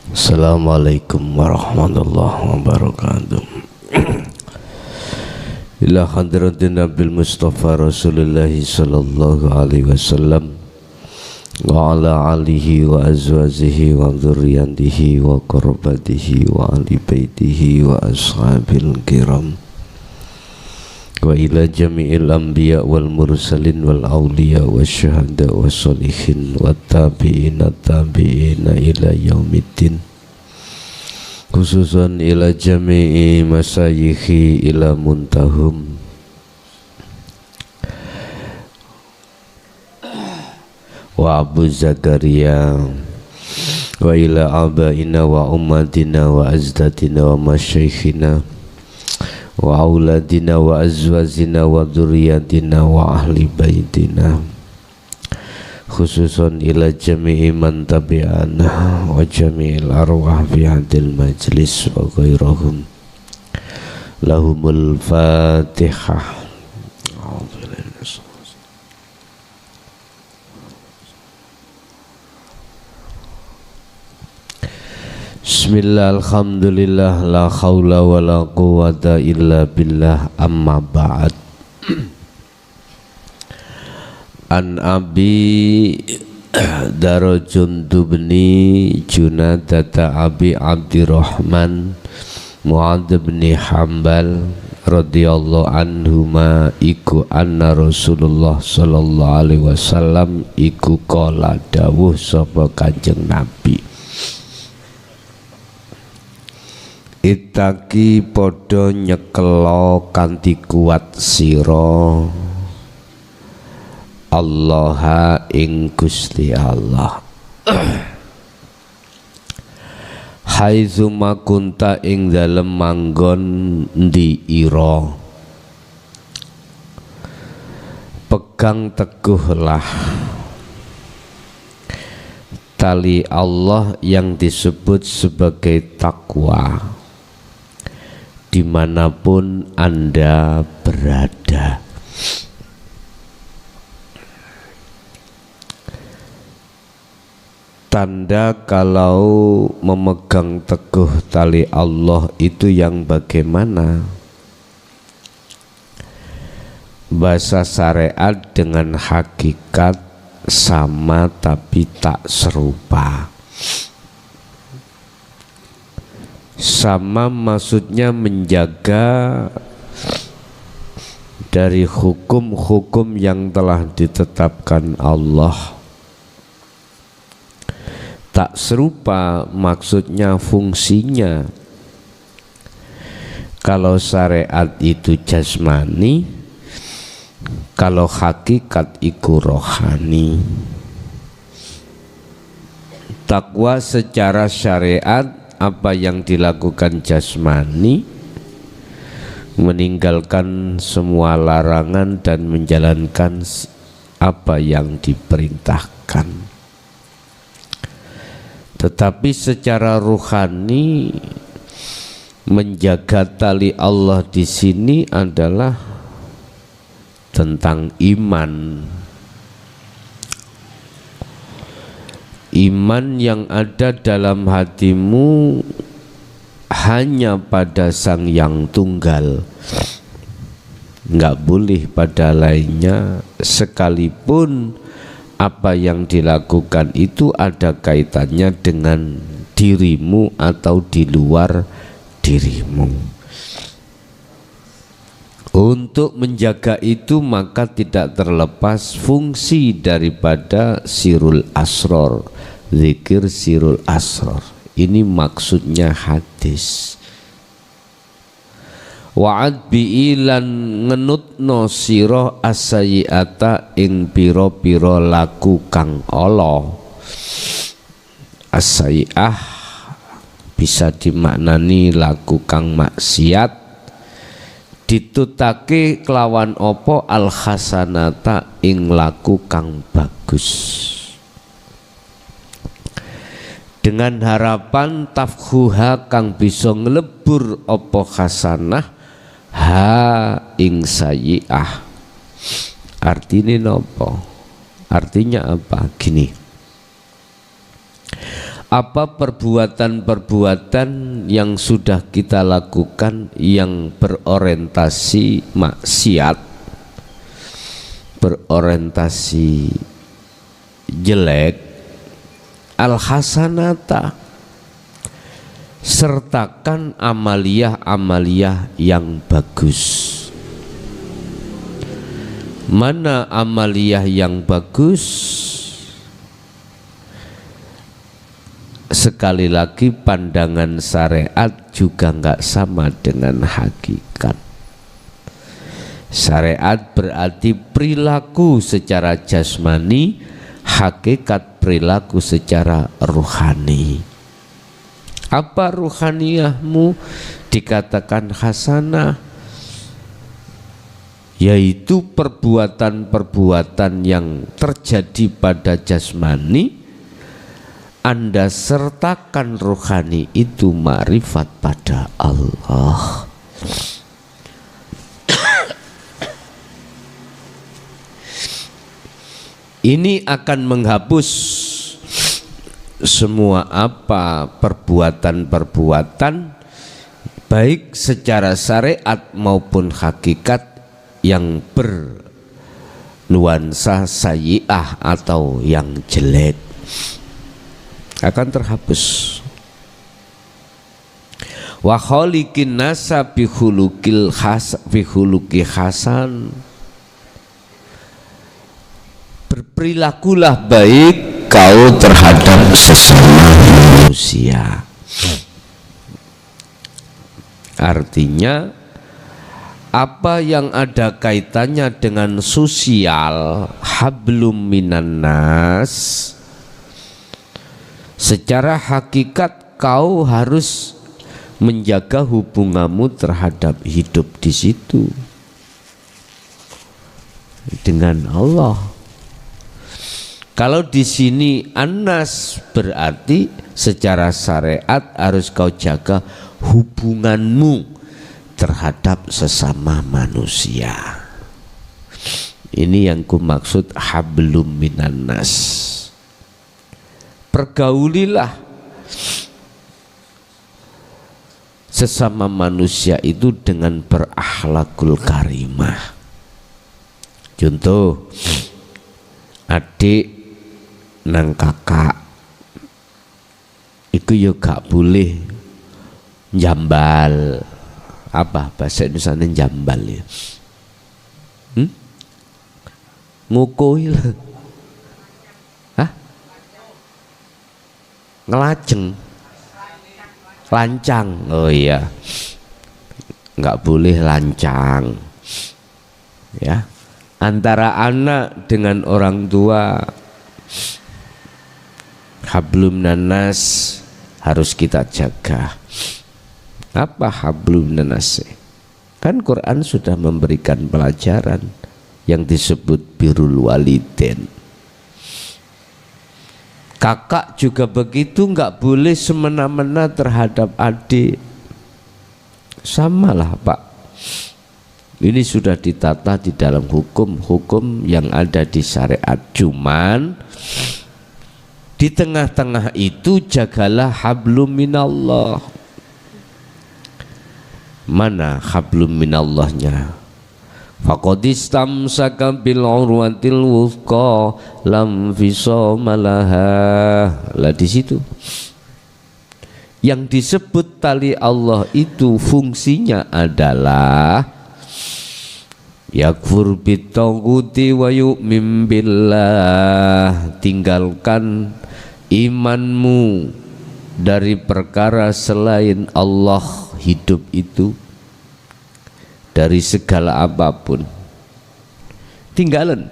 Assalamualaikum warahmatullahi wabarakatuh. Ila hadratin Nabil Mustafa Rasulullah sallallahu alaihi wasallam wa ala alihi wa azwajihi wa dzurriyyatihi wa qurrabatihi wa ali baitihi wa ashabil kiram wa ila jami'il anbiya wal mursalin wal awliya wa syuhada wa sholihin wa tabi'ina ila yaumiddin, khususan ila jami'i masyayikhi ila muntahum wa Abu Zakaria wa ila abaina wa ummatina wa azdatina wa masyayikhina wa auladina wa azwazina wa dzurriyyatina wa ahli baitina, khususan ila jami'i man tabi'ana wa jami'il arwah fi hadil majlis wa ghairahum. Lahumul Fatihah. Bismillah, alhamdulillah, la khawla wa la quwata illa billah, amma ba'd. An Abi Darajundu bni Junadata Abi Abdirrahman Mu'ad bni Hambal radhiyallahu anhuma iku anna Rasulullah sallallahu alaihi wasallam iku qala dawuh sapa Kanjeng Nabi, itaki podo nyekelo kanthi kuat sira Allaha ing Gusti Allah haitsu makunta ing dalem manggon ndi ira, pegang teguhlah tali Allah yang disebut sebagai takwa dimanapun Anda berada. Tanda kalau memegang teguh tali Allah itu yang bagaimana? Bahasa syariat dengan hakikat sama tapi tak serupa. Sama maksudnya menjaga dari hukum-hukum yang telah ditetapkan Allah. Tak serupa maksudnya fungsinya. Kalau syariat itu jasmani, kalau hakikat itu rohani. Takwa secara syariat apa yang dilakukan jasmani, meninggalkan semua larangan dan menjalankan apa yang diperintahkan. Tetapi secara ruhani menjaga tali Allah di sini adalah tentang iman. Iman yang ada dalam hatimu hanya pada Sang Yang Tunggal, enggak boleh pada lainnya, sekalipun apa yang dilakukan itu ada kaitannya dengan dirimu atau di luar dirimu. Untuk menjaga itu maka tidak terlepas fungsi daripada sirul asror, zikir sirul asror. Ini maksudnya hadis. Wa'ad bi'ilan ngenutno sira as-sayyi'ata ing pira-pira laku kang ala. As-sayyi'ah bisa dimaknani laku kang maksiat, ditutake kelawan opo al-hasanata ing laku kang bagus, dengan harapan tafhuha kang bisa nglebur opo hasanah ha ing sayyi'ah. Artinya nopo? Artinya apa? Gini, Apa perbuatan-perbuatan yang sudah kita lakukan yang berorientasi maksiat, berorientasi jelek, al-hasanata, sertakan amaliyah-amaliyah yang bagus. Mana amaliyah yang bagus? Sekali lagi pandangan syariat juga nggak sama dengan hakikat. Syariat berarti perilaku secara jasmani, hakikat perilaku secara ruhani. Apa ruhaniyahmu? Dikatakan hasanah, yaitu perbuatan-perbuatan yang terjadi pada jasmani, Anda sertakan rohani itu ma'rifat pada Allah. Ini akan menghapus semua perbuatan-perbuatan baik secara syariat maupun hakikat yang bernuansa sayyi'ah atau yang jelek akan terhapus. Wa khaliqin nasa bi khuluqi hasan, berperilakulah baik kau terhadap sesama manusia. Artinya apa yang ada kaitannya dengan sosial, hablum minan nas, secara hakikat kau harus menjaga hubunganmu terhadap hidup di situ dengan Allah. Kalau di sini anas berarti secara syariat harus kau jaga hubunganmu terhadap sesama manusia. Ini yang ku maksud hablum minan nas. Pergaulilah sesama manusia itu dengan berakhlakul karimah. Contoh, adik nang kakak itu ya gak boleh jambal. Apa bahasa Indonesia jambal ya? Ngukui lah. Hah? Ngelajeng, lancang. Oh iya, nggak boleh lancang ya. Antara anak dengan orang tua, hablum nanas harus kita jaga. Apa hablum nanas? Kan Quran sudah memberikan pelajaran yang disebut birrul walidain. Kakak juga begitu, nggak boleh semena-mena terhadap adik. Samalah Pak. Ini sudah ditata di dalam hukum-hukum yang ada di syariat. Cuman di tengah-tengah itu jagalah hablum minallah. Mana hablum minallahnya? Faqad istamsaka bil urwatil wuthqa lam fisama laha. Lah di situ yang disebut tali Allah itu fungsinya adalah yakfur bitaghuti wa yu'min billah, tinggalkan imanmu dari perkara selain Allah, hidup itu dari segala apapun. Tinggalan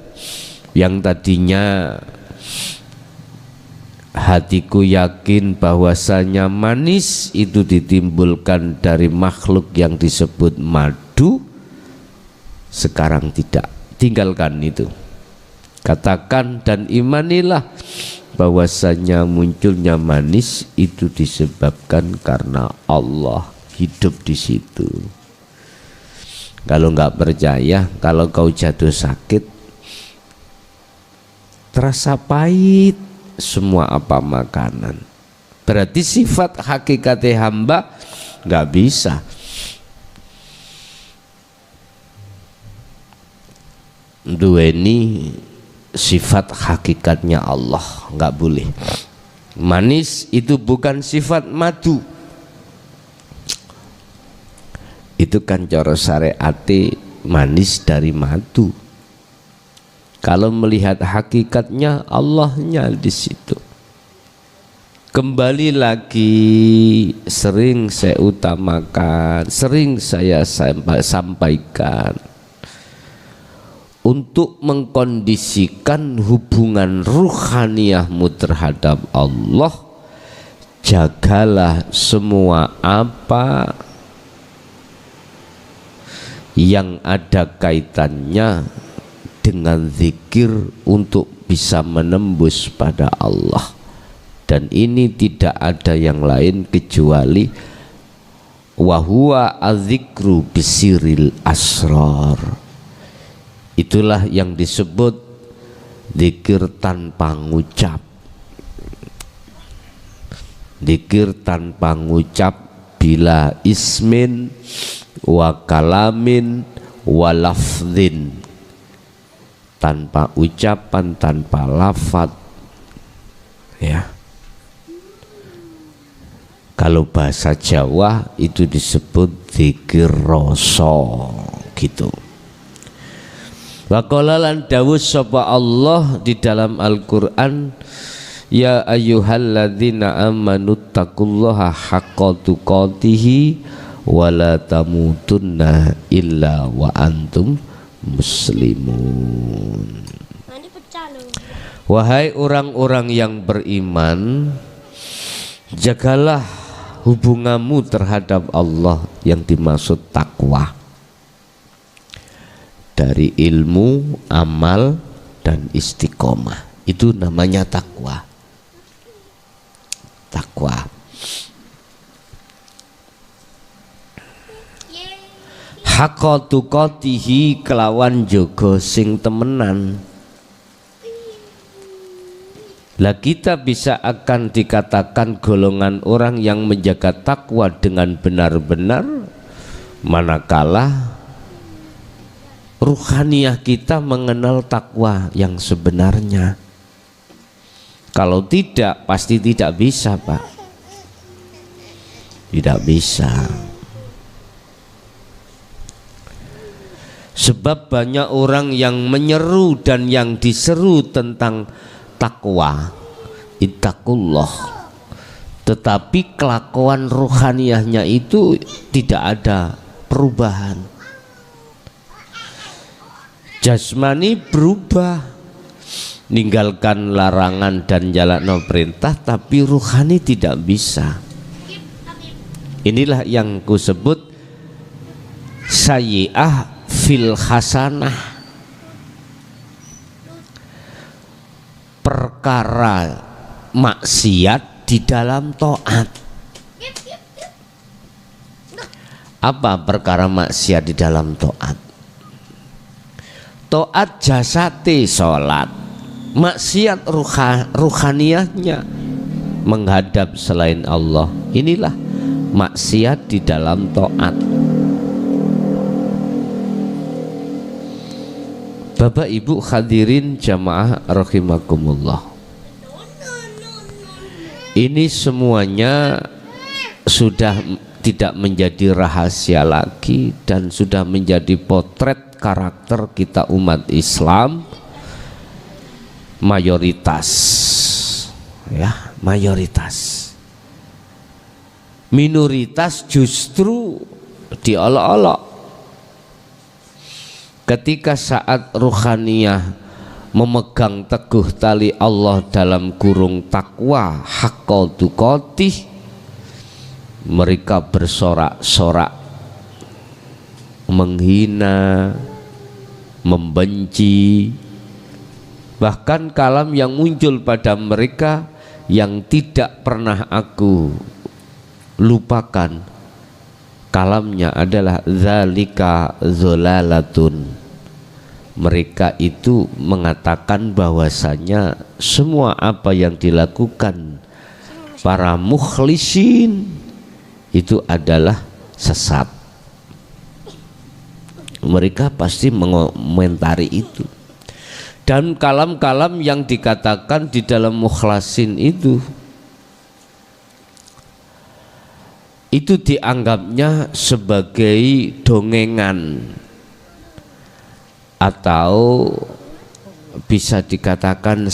yang tadinya hatiku yakin bahwasanya manis itu ditimbulkan dari makhluk yang disebut madu, sekarang tidak. Tinggalkan itu. Katakan dan imanilah bahwasanya munculnya manis itu disebabkan karena Allah hidup di situ. Kalau nggak percaya, kalau kau jatuh sakit, terasa pahit semua apa makanan. Berarti sifat hakikate hamba nggak bisa. Duweni sifat hakikatnya Allah, nggak boleh. Manis itu bukan sifat madu. Itu kan cara syariate manis dari madu. Kalau melihat hakikatnya Allahnya di situ. Kembali lagi, sering saya utamakan, sering saya sampaikan, untuk mengkondisikan hubungan ruhaniyahmu terhadap Allah, jagalah semua apa yang ada kaitannya dengan zikir untuk bisa menembus pada Allah. Dan ini tidak ada yang lain kecuali wahuwa adzikru bisiril asrar. Itulah yang disebut zikir tanpa ngucap. Zikir tanpa ngucap bila ismin wa kalamin wa lafdhin, tanpa ucapan, tanpa lafaz, ya. Kalau bahasa Jawa itu disebut zikir rasa, gitu. Wa qala lan dawuh sapa Allah di dalam Al-Qur'an, ya ayyuhalladzina amanu taqullaha haqqa tuqatih wa la tamutunna illa wa antum muslimun. Wahai orang-orang yang beriman, jagalah hubunganmu terhadap Allah yang dimaksud takwa, dari ilmu, amal, dan istiqomah. Itu namanya takwa. Takwa. Haqqa tuqatihi, kelawan jogo sing temenan. Lah kita bisa akan dikatakan golongan orang yang menjaga takwa dengan benar-benar manakala ruhaniyah kita mengenal takwa yang sebenarnya. Kalau tidak, pasti tidak bisa, Pak. Tidak bisa. Sebab banyak orang yang menyeru dan yang diseru tentang takwa, ittaqullah, tetapi kelakuan ruhaniyahnya itu tidak ada perubahan. Jasmani berubah, ninggalkan larangan dan jalan perintah, tapi ruhani tidak bisa. Inilah yang kusebut sayyi'ah fil hasanah. Perkara maksiat di dalam taat. Apa perkara maksiat di dalam taat? Taat jasate sholat, maksiat ruhaniyahnya menghadap selain Allah. Inilah maksiat di dalam taat. Bapak Ibu hadirin jamaah rahimakumullah, ini semuanya sudah tidak menjadi rahasia lagi dan sudah menjadi potret karakter kita umat Islam mayoritas, ya, mayoritas. Minoritas justru diolok-olok. Ketika saat ruhaniyah memegang teguh tali Allah dalam kurung takwa haqqa tuqatih, mereka bersorak-sorak, menghina, membenci. Bahkan kalam yang muncul pada mereka yang tidak pernah aku lupakan, kalamnya adalah zalika zolalatun. Mereka itu mengatakan bahwasanya semua apa yang dilakukan para mukhlisin itu adalah sesat. Mereka pasti mengomentari itu. Dan kalam-kalam yang dikatakan di dalam mukhlasin itu dianggapnya sebagai dongengan atau bisa dikatakan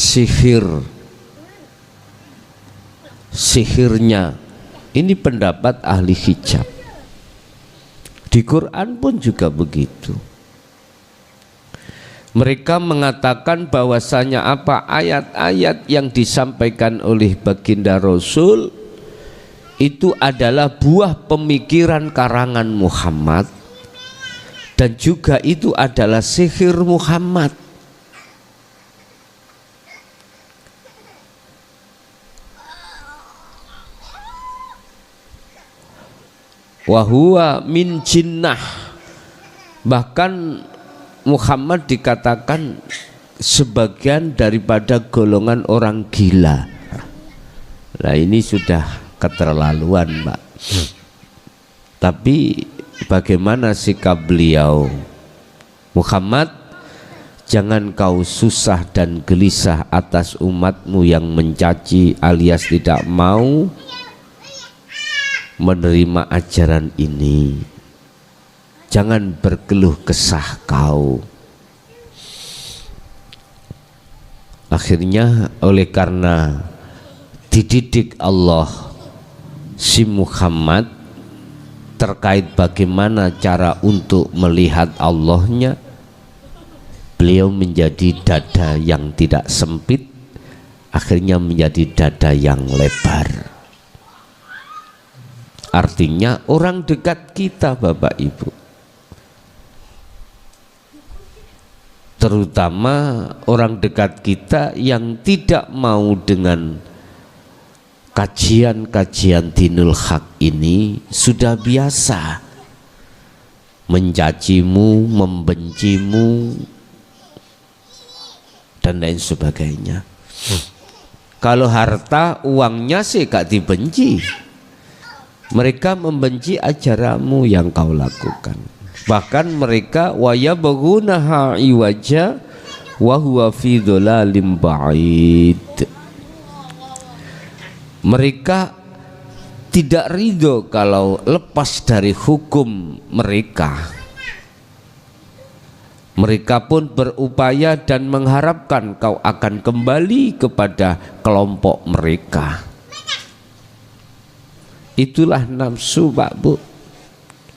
sihirnya. Ini pendapat ahli hijab. Di Quran pun juga begitu. Mereka mengatakan bahwasanya apa ayat-ayat yang disampaikan oleh baginda Rasul itu adalah buah pemikiran karangan Muhammad, dan juga itu adalah sihir Muhammad. Wahuwa min jinnah. Bahkan Muhammad dikatakan sebagian daripada golongan orang gila. Nah ini sudah keterlaluan, Pak. Tapi bagaimana sikap beliau? Muhammad, jangan kau susah dan gelisah atas umatmu yang mencaci alias tidak mau menerima ajaran ini. Jangan berkeluh kesah kau. Akhirnya oleh karena dididik Allah si Muhammad terkait bagaimana cara untuk melihat Allahnya, beliau menjadi dada yang tidak sempit, akhirnya menjadi dada yang lebar. Artinya orang dekat kita, Bapak Ibu, terutama orang dekat kita yang tidak mau dengan kajian-kajian dinul haq ini, sudah biasa mencacimu, membencimu dan lain sebagainya. Kalau harta uangnya sih gak dibenci, mereka membenci ajaranmu yang kau lakukan. Bahkan mereka wayabghunaha iwaja wa huwa fi dhalalim ba'id. Mereka tidak ridho kalau lepas dari hukum mereka. Mereka pun berupaya dan mengharapkan kau akan kembali kepada kelompok mereka. Itulah nafsu, Pak Bu.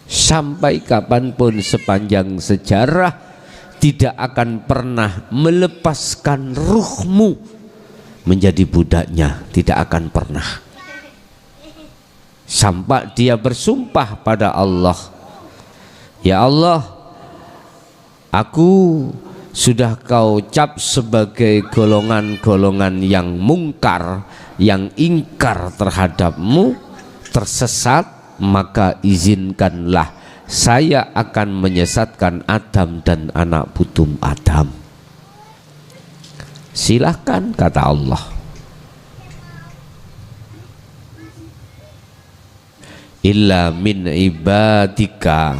Sampai kapanpun sepanjang sejarah tidak akan pernah melepaskan ruhmu menjadi budaknya, tidak akan pernah. Sampai dia bersumpah pada Allah, ya Allah, aku sudah kau cap sebagai golongan-golongan yang mungkar, yang ingkar terhadapmu, tersesat, maka izinkanlah saya akan menyesatkan Adam dan anak putum Adam. Silahkan, kata Allah. Illa min ibadika,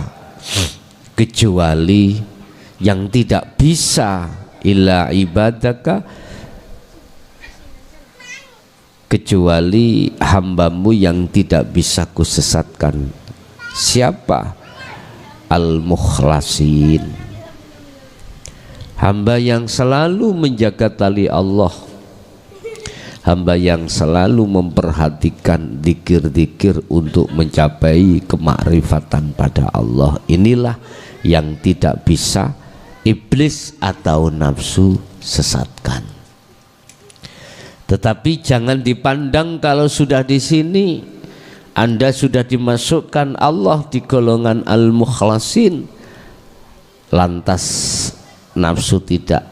kecuali yang tidak bisa, illa ibadaka, kecuali hambamu yang tidak bisa kusesatkan. Siapa? Al-mukhlasin, hamba yang selalu menjaga tali Allah, hamba yang selalu memperhatikan zikir-zikir untuk mencapai kemakrifatan pada Allah. Inilah yang tidak bisa iblis atau nafsu sesatkan. Tetapi jangan dipandang kalau sudah di sini Anda sudah dimasukkan Allah di golongan al-mukhlasin, lantas nafsu tidak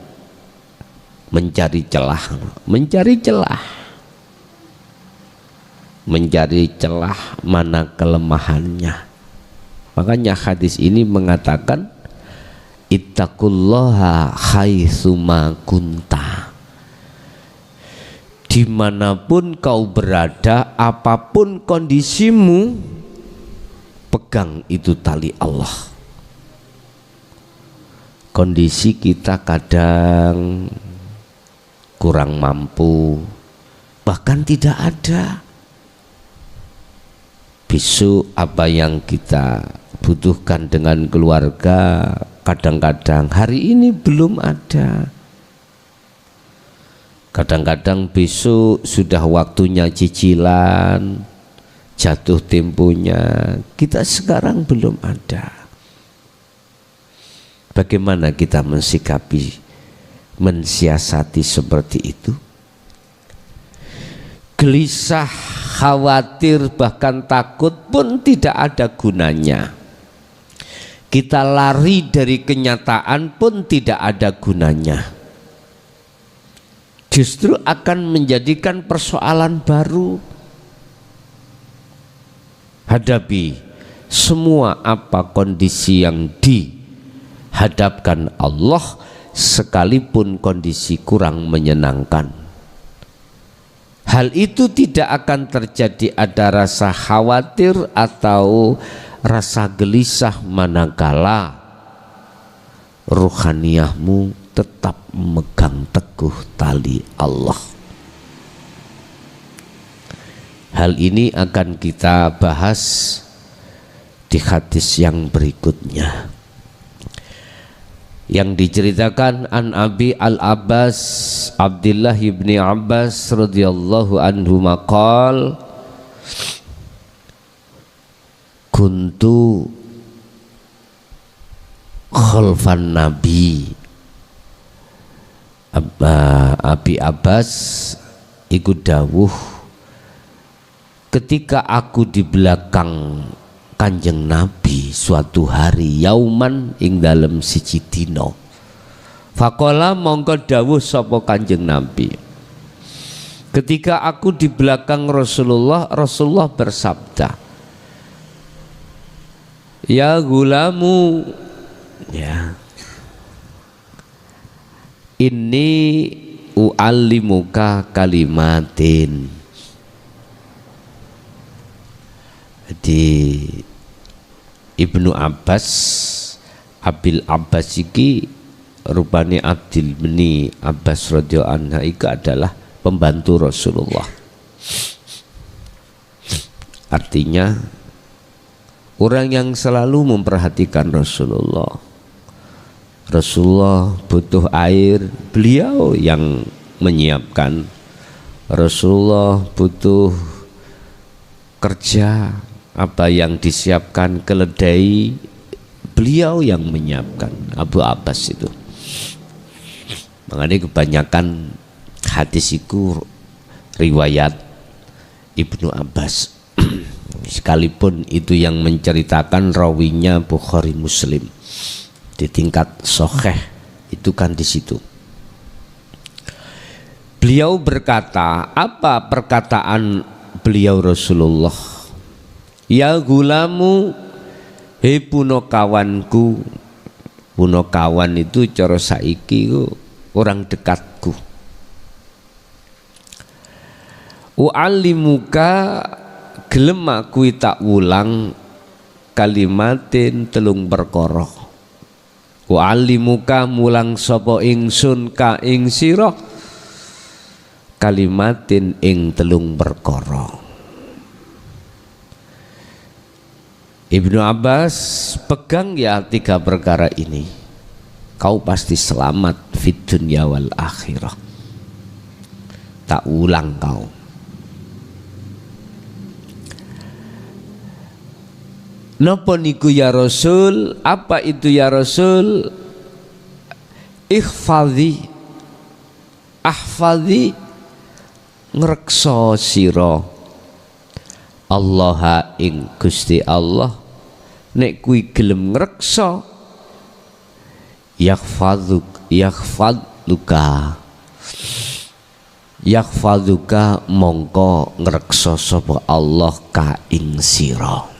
mencari celah, mencari celah mana kelemahannya. Makanya hadis ini mengatakan ittaqullaha haitsuma kunta. Dimanapun kau berada, apapun kondisimu, pegang itu tali Allah. Kondisi kita kadang kurang mampu, bahkan tidak ada. Besok apa yang kita butuhkan dengan keluarga, kadang-kadang hari ini belum ada. Kadang-kadang besok sudah waktunya cicilan, jatuh temponya, kita sekarang belum ada. Bagaimana kita mensikapi, mensiasati seperti itu? Gelisah, khawatir, bahkan takut pun tidak ada gunanya. Kita lari dari kenyataan pun tidak ada gunanya. Justru akan menjadikan persoalan baru. Hadapi semua apa kondisi yang dihadapkan Allah, sekalipun kondisi kurang menyenangkan. Hal itu tidak akan terjadi ada rasa khawatir atau rasa gelisah manakala ruhaniyahmu tetap memegang teguh tali Allah. Hal ini akan kita bahas di hadis yang berikutnya, yang diceritakan an Abi al-Abbas Abdullah ibni Abbas radhiyallahu anhu maqal kuntu khalfan nabi. Abi Abbas ikut dawuh, ketika aku di belakang Kanjeng Nabi suatu hari, yauman ing dalem siji dina, faqala mongko dawuh sapa Kanjeng Nabi, ketika aku di belakang Rasulullah, Rasulullah bersabda, ya gulamu, ya, ini u'allimuka kalimatin. Di Ibnu Abbas, Abil Abbas iki rupane Abdul bin Abbas radhiyallahu anhu itu adalah pembantu Rasulullah. Artinya orang yang selalu memperhatikan Rasulullah. Rasulullah butuh air, beliau yang menyiapkan. Rasulullah butuh kerja, apa yang disiapkan keledai, beliau yang menyiapkan. Abu Abbas itu. Makanya kebanyakan hadis itu riwayat Ibnu Abbas. Sekalipun itu yang menceritakan rawinya Bukhari Muslim. Di tingkat sahih itu kan di situ. Beliau berkata, apa perkataan beliau Rasulullah? Ya gulamu, hei punokawanku. Punokawan itu cara saiki orang dekatku. U'allimuka, gelem aku tak wulang kalimatin telung perkara. Wa'allimuka mulang sapa ingsun ka ing sira kalimatin ing telung perkara. Ibnu Abbas, pegang ya 3 perkara ini, kau pasti selamat fid dunya wal akhirah. Tak ulang kau. Napa niku ya Rasul? Apa itu ya Rasul? Ihfadhi, ahfadhi, ngrekso sira Allah ing Gusti Allah. Nek kuwi gelem ngrekso, yakhfadhuka mongko ngrekso sapa Allah ka ing sira.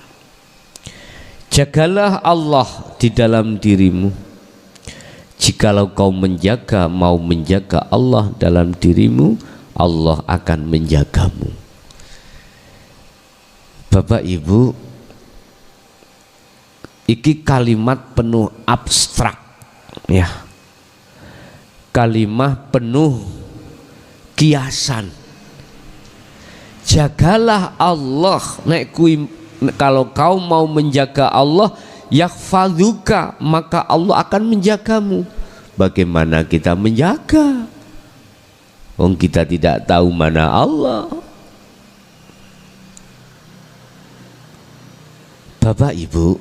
Jagalah Allah di dalam dirimu. Jikalau kau menjaga, mau menjaga Allah dalam dirimu, Allah akan menjagamu. Bapak Ibu, iki kalimat penuh abstrak ya, kalimat penuh kiasan. Jagalah Allah, kalau kau mau menjaga Allah, yahfazuka, maka Allah akan menjagamu. Bagaimana kita menjaga? Wong kita tidak tahu mana Allah. Bapak Ibu,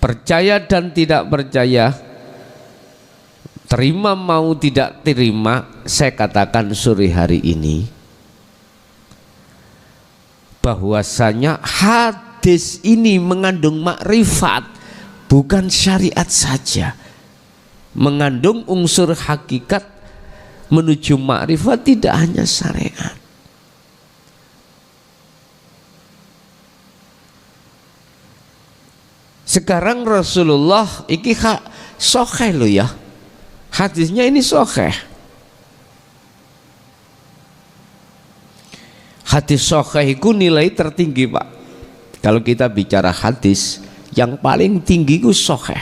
percaya dan tidak percaya, terima mau tidak terima, saya katakan sore hari ini bahwasanya hadis ini mengandung makrifat, bukan syariat saja, mengandung unsur hakikat menuju makrifat, tidak hanya syariat. Sekarang Rasulullah iki sahih loh ya, hadisnya ini sahih. Hadis sahih itu nilai tertinggi Pak. Kalau kita bicara hadis, yang paling tinggi itu sahih,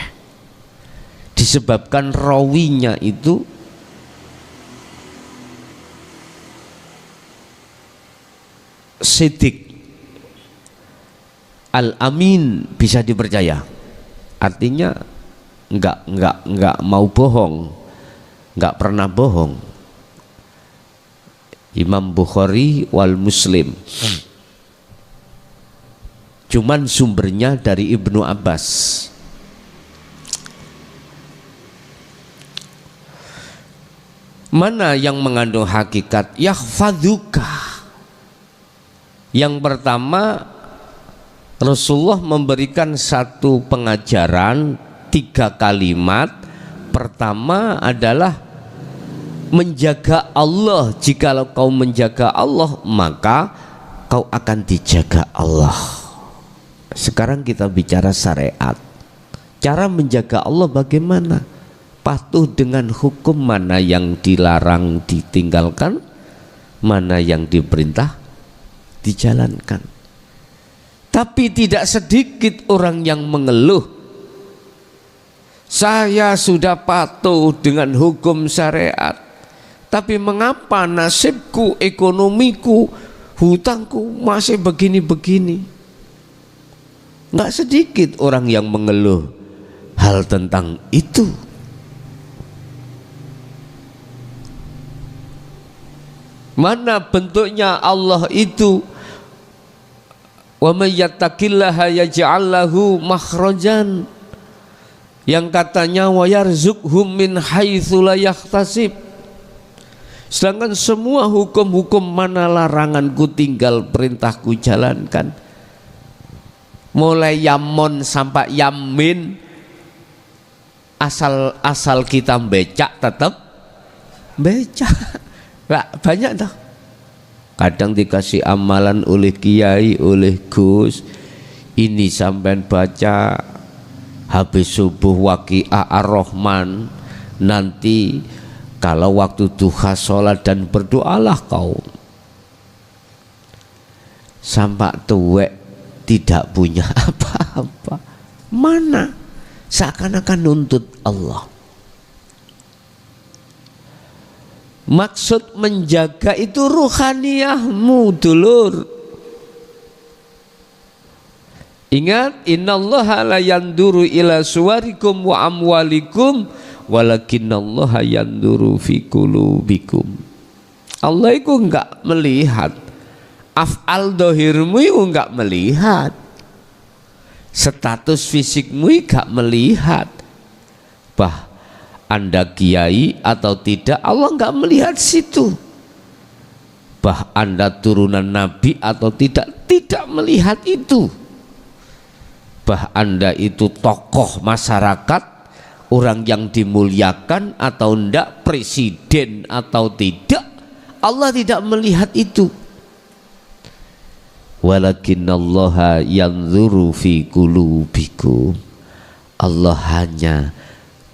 disebabkan rawinya itu sidik, al-amin, bisa dipercaya. Artinya enggak mau bohong, enggak pernah bohong. Imam Bukhari wal Muslim. Cuman sumbernya dari Ibnu Abbas. Mana yang mengandung hakikat? Yahfazuka. Yang pertama, Rasulullah memberikan satu pengajaran, 3 kalimat. Pertama adalah menjaga Allah. Jikalau kau menjaga Allah, maka kau akan dijaga Allah. Sekarang kita bicara syariat. Cara menjaga Allah bagaimana? Patuh dengan hukum, mana yang dilarang ditinggalkan, mana yang diperintah dijalankan. Tapi tidak sedikit orang yang mengeluh, saya sudah patuh dengan hukum syariat, tapi mengapa nasibku, ekonomiku, hutangku masih begini-begini? Nggak sedikit orang yang mengeluh hal tentang itu. Mana bentuknya Allah itu? Wa may yattaqillaha yaj'al lahu makhrajan, yang katanya wa yarzuqhum min haitsu la yahtasib. Sedangkan semua hukum-hukum mana laranganku tinggal, perintahku jalankan. Mulai yamon sampai yamin, asal kita becak tetap becak. Nah, banyak dah. Kadang dikasih amalan oleh kiai, oleh Gus, ini sampean baca habis subuh waqiah ar-Rahman, nanti kalau waktu duha sholat dan berdoalah kau. Sampai tuwek tidak punya apa-apa. Mana? Seakan-akan nuntut Allah. Maksud menjaga itu ruhaniyahmu, dulur. Ingat, innallaha la yanduru ila suwarikum wa amwalikum walakinnallaha yanduru fi qulubikum. Allah itu enggak melihat af'al dohirmu, itu enggak melihat status fisikmu, enggak melihat Anda kiai atau tidak, Allah enggak melihat situ. Anda turunan Nabi atau tidak melihat itu. Anda itu tokoh masyarakat, orang yang dimuliakan atau tidak, presiden atau tidak, Allah tidak melihat itu. Walakinnallaha yanzuru fi qulubikum. Allah hanya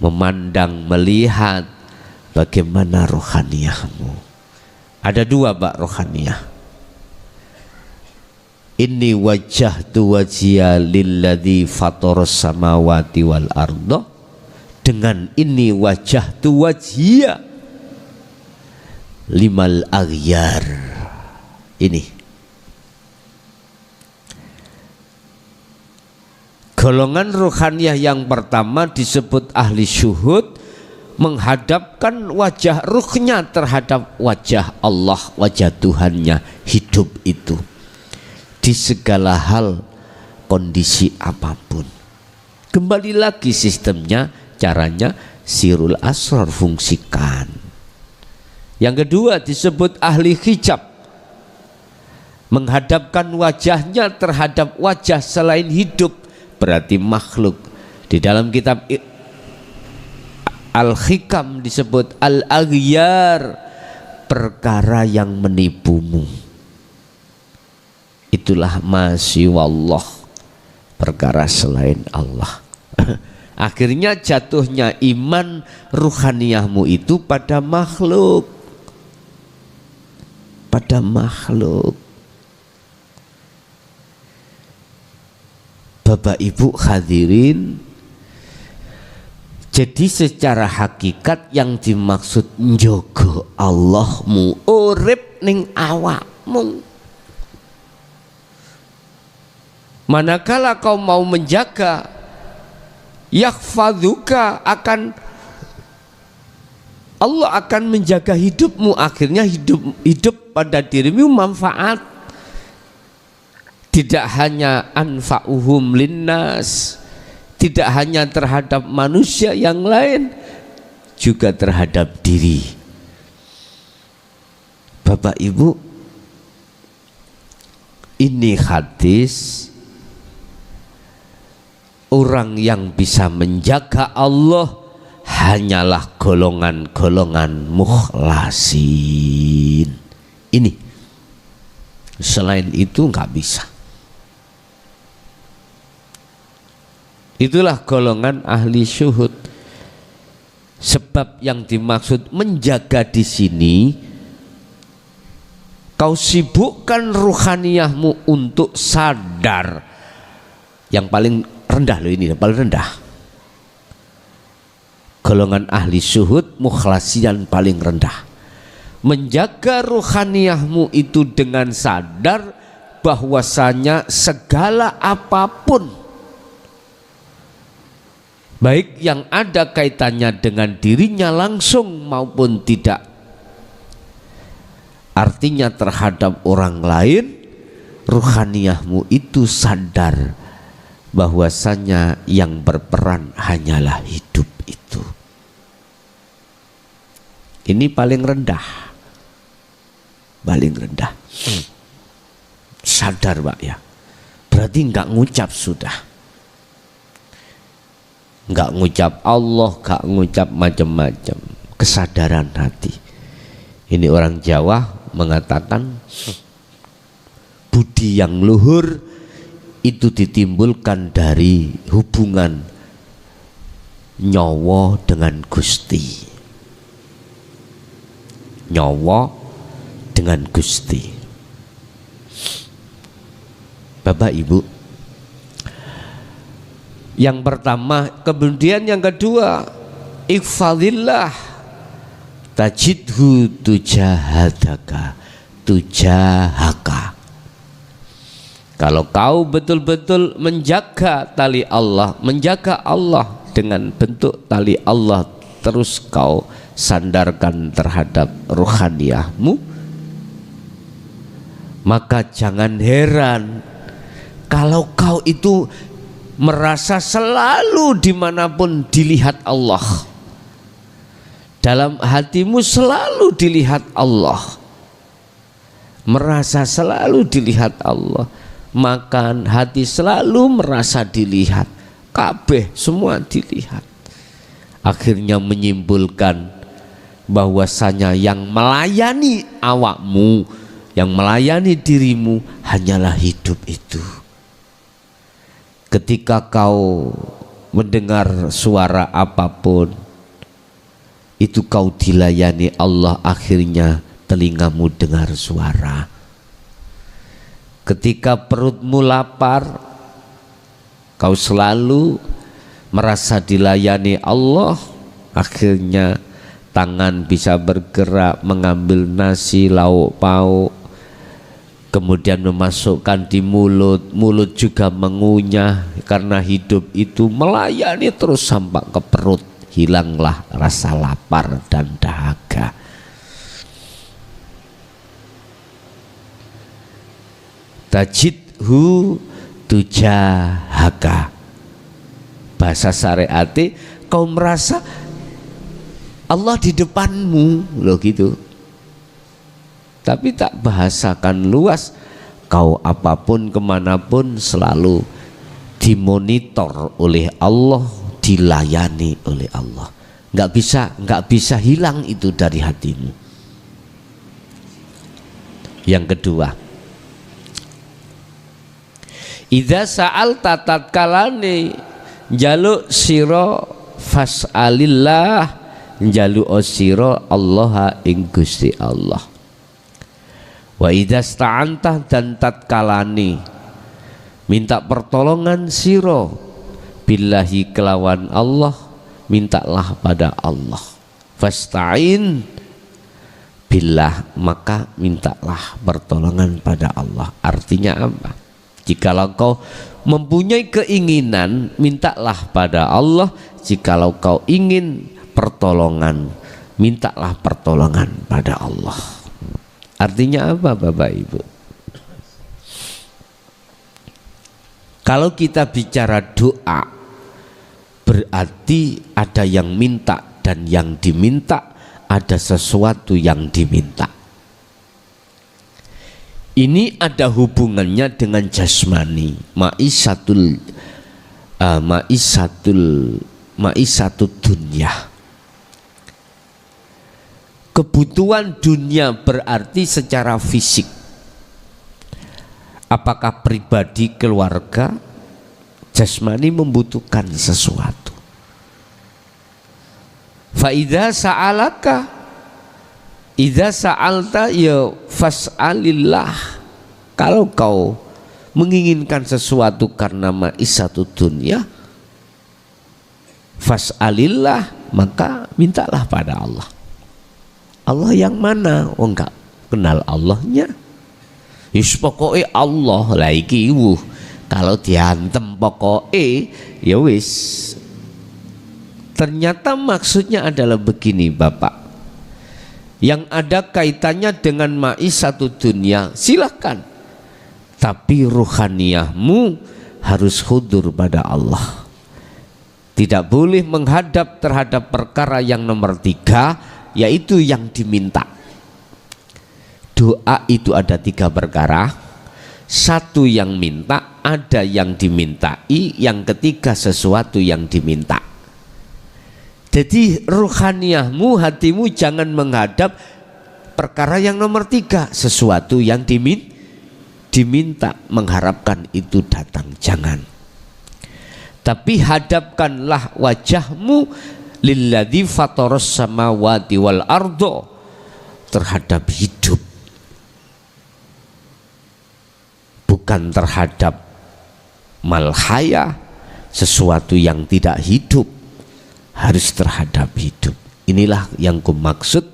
memandang, melihat bagaimana rohaniyahmu. Ada dua bak rohaniyah. Inni wajjahtu wajhiya lilladzi fataras samawati wal arda, dengan inni wajjahtu wajhiya limal aghyar. Ini golongan rohaniyah yang pertama disebut ahli syuhud, menghadapkan wajah ruhnya terhadap wajah Allah, wajah Tuhannya, hidup itu di segala hal, kondisi apapun. Kembali lagi sistemnya, caranya sirul asrar, fungsikan. Yang kedua disebut ahli hijab, menghadapkan wajahnya terhadap wajah selain hidup, berarti makhluk. Di dalam kitab Al-Hikam disebut al-aghyar, perkara yang menipumu. Itulah masyaallah, perkara selain Allah. Akhirnya jatuhnya iman ruhaniyahmu itu pada makhluk. Pada makhluk. Bapak Ibu hadirin, jadi secara hakikat yang dimaksud njogo Allahmu urip ning awakmu. Manakala kau mau menjaga, yakhfadzuka, Allah akan menjaga hidupmu. Akhirnya hidup pada dirimu manfaat. Tidak hanya anfa'uhum linnas, tidak hanya terhadap manusia yang lain, juga terhadap diri. Bapak Ibu, ini hadis, orang yang bisa menjaga Allah hanyalah golongan-golongan mukhlasin. Ini, selain itu nggak bisa. Itulah golongan ahli syuhud. Sebab yang dimaksud menjaga di sini, kau sibukkan ruhaniyahmu untuk sadar. Yang paling rendah loh, ini paling rendah. Golongan ahli syuhud mukhlasian paling rendah. Menjaga ruhaniyahmu itu dengan sadar bahwasanya segala apapun, baik yang ada kaitannya dengan dirinya langsung maupun tidak, artinya terhadap orang lain, ruhaniyahmu itu sadar bahwasanya yang berperan hanyalah hidup itu. Ini paling rendah, paling rendah. Sadar Pak ya, berarti nggak ngucap sudah. Nggak ngucap Allah, nggak ngucap macam-macam, kesadaran hati. Ini orang Jawa mengatakan budi yang luhur itu ditimbulkan dari hubungan nyawa dengan Gusti. Nyawa dengan Gusti. Bapak Ibu, yang pertama, kemudian yang kedua, ikhfadillah tajidhu tujahadaka tujahaka. Kalau kau betul-betul menjaga tali Allah, menjaga Allah dengan bentuk tali Allah, terus kau sandarkan terhadap ruhaniyahmu, maka jangan heran kalau kau itu merasa selalu dimanapun dilihat Allah, dalam hatimu selalu dilihat Allah, merasa selalu dilihat Allah, makan hati selalu merasa dilihat, kabeh semua dilihat. Akhirnya menyimpulkan bahwasanya yang melayani awakmu, yang melayani dirimu hanyalah hidup itu. Ketika kau mendengar suara apapun, itu kau dilayani Allah, akhirnya telingamu dengar suara. Ketika perutmu lapar, kau selalu merasa dilayani Allah, akhirnya tangan bisa bergerak mengambil nasi lauk pauk, kemudian memasukkan di mulut, mulut juga mengunyah, karena hidup itu melayani terus sampai ke perut, hilanglah rasa lapar dan dahaga. Tajidhu tujahaka, bahasa syariati kau merasa Allah di depanmu loh gitu. Tapi tak bahasakan luas, kau apapun kemanapun selalu dimonitor oleh Allah, dilayani oleh Allah. Nggak bisa hilang itu dari hatimu. Yang kedua, idza sa'alta tatkalane njaluk sira fas'alillah, njaluk sira Allah ing Gusti Allah. Wa idza sta'anta, dan tatkalane minta pertolongan sira billahi kelawan Allah, mintalah pada Allah. Fasta'in billah, maka mintalah pertolongan pada Allah. Artinya apa? Jikalau kau mempunyai keinginan, mintalah pada Allah. Jikalau kau ingin pertolongan, mintalah pertolongan pada Allah. Artinya apa Bapak Ibu? Kalau kita bicara doa, berarti ada yang minta dan yang diminta, ada sesuatu yang diminta. Ini ada hubungannya dengan jasmani, ma'isatul dunya. Kebutuhan dunia berarti secara fisik. Apakah pribadi, keluarga, jasmani membutuhkan sesuatu. Fa idza sa'alaka, idza sa'alta ya fas'alillah. Kalau kau menginginkan sesuatu karena ma'isatud dunya, fas'alillah, maka mintalah pada Allah. Allah yang mana? Oh, enggak kenal Allahnya. Yus pokoknya Allah lah iki. Kalau diantem pokoknya ya wis. Ternyata maksudnya adalah begini Bapak, yang ada kaitannya dengan ma'isatud dunya silahkan, tapi ruhaniyahmu harus hudur pada Allah. Tidak boleh menghadap terhadap perkara yang nomor 3, yaitu yang diminta. Doa itu ada 3 perkara. Satu yang minta, ada yang dimintai, yang ketiga sesuatu yang diminta. Jadi ruhaniyahmu, hatimu jangan menghadap perkara yang nomor 3, sesuatu yang diminta, mengharapkan itu datang, jangan. Tapi hadapkanlah wajahmu lilladzi fataras samawati wal ardo, terhadap hidup, bukan terhadap malhaya, sesuatu yang tidak hidup, harus terhadap hidup. Inilah yang kumaksud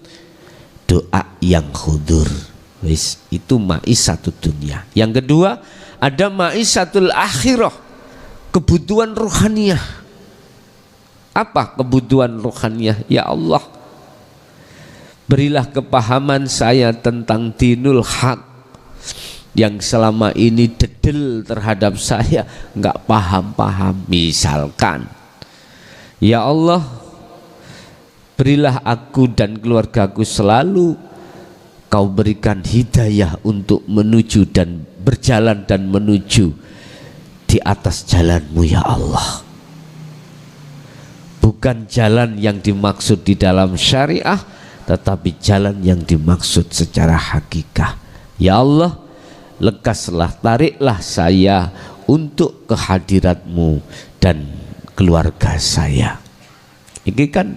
doa yang khudur. Wis, itu ma'isatud dunya. Yang kedua, ada ma'isatul akhirah, kebutuhan ruhaniyah. Apa kebutuhan ruhaniyah? Ya Allah, berilah kepahaman saya tentang dinul haq, yang selama ini dedel terhadap saya, nggak paham-paham. Misalkan, ya Allah, berilah aku dan keluargaku selalu kau berikan hidayah untuk menuju dan berjalan dan menuju di atas jalanmu ya Allah. Bukan jalan yang dimaksud di dalam syariah, tetapi jalan yang dimaksud secara hakikah. Ya Allah, lekaslah, tariklah saya untuk kehadiratmu dan keluarga saya. Ini kan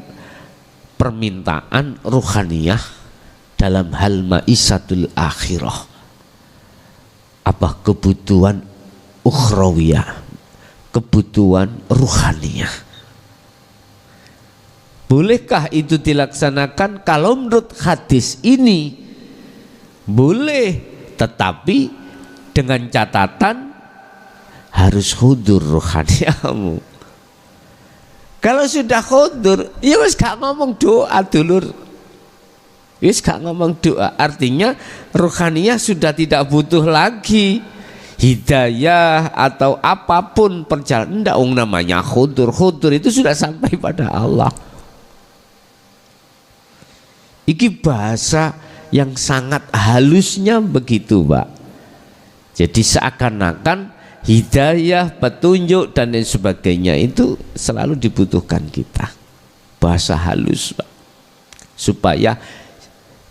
permintaan ruhaniyah dalam hal ma'isatul akhirah, apa kebutuhan ukhrawiyah, kebutuhan ruhaniyah. Bolehkah itu dilaksanakan? Kalau menurut hadis ini boleh, tetapi dengan catatan harus hudur ruhaniyahmu. Kalau sudah hudur, ya wis gak ngomong doa dulur, wis gak ngomong doa. Artinya ruhaniyah sudah tidak butuh lagi hidayah atau apapun perjalanan. Ndak, namanya hudur itu sudah sampai pada Allah. Iki bahasa yang sangat halusnya begitu, Pak. Jadi seakan-akan hidayah, petunjuk dan lain sebagainya itu selalu dibutuhkan kita. Bahasa halus, Pak. Supaya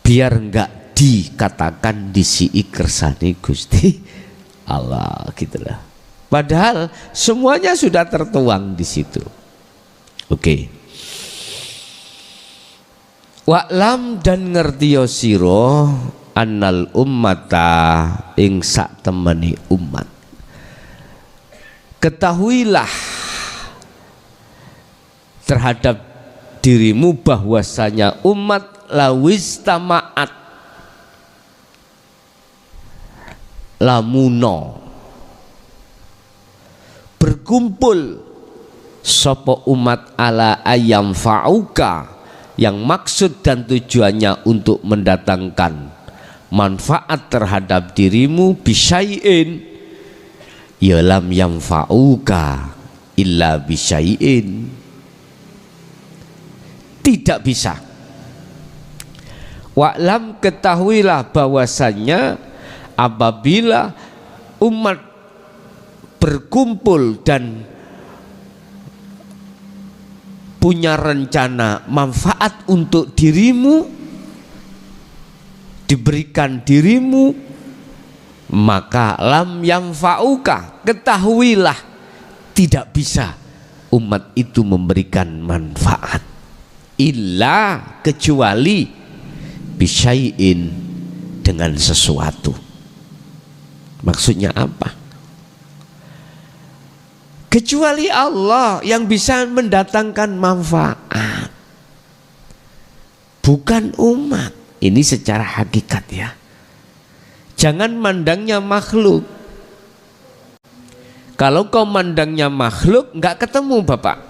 biar enggak dikatakan disi kersane Gusti Allah gitulah. Padahal semuanya sudah tertuang di situ. Oke. Wa'lam dan ngertiyo sira annal ummata ing sak temeni umat. Ketahuilah terhadap dirimu bahwasanya umat lawis tamaat lamuno berkumpul sopo umat ala ayam fa'uka, yang maksud dan tujuannya untuk mendatangkan manfaat terhadap dirimu, bisyai'in ya lam yanfa'uka illa bisyai'in, tidak bisa. Wa'lam, ketahuilah bahwasannya apabila umat berkumpul dan punya rencana manfaat untuk dirimu, diberikan dirimu, maka lam yanfa'uka, ketahuilah tidak bisa umat itu memberikan manfaat illa, kecuali bisyai'in, dengan sesuatu. Maksudnya apa? Kecuali Allah yang bisa mendatangkan manfaat, bukan umat. Ini secara hakikat ya. Jangan mandangnya makhluk. Kalau kau mandangnya makhluk, nggak ketemu Bapak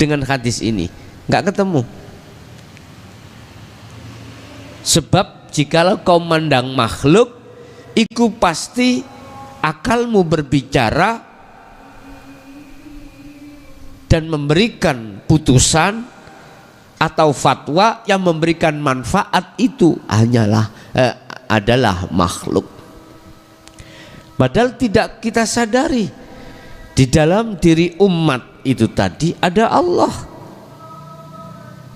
dengan hadis ini, nggak ketemu. Sebab jikalau kau mandang makhluk, iku pasti akalmu berbicara dan memberikan putusan atau fatwa yang memberikan manfaat itu adalah makhluk. Padahal tidak kita sadari di dalam diri umat itu tadi ada Allah.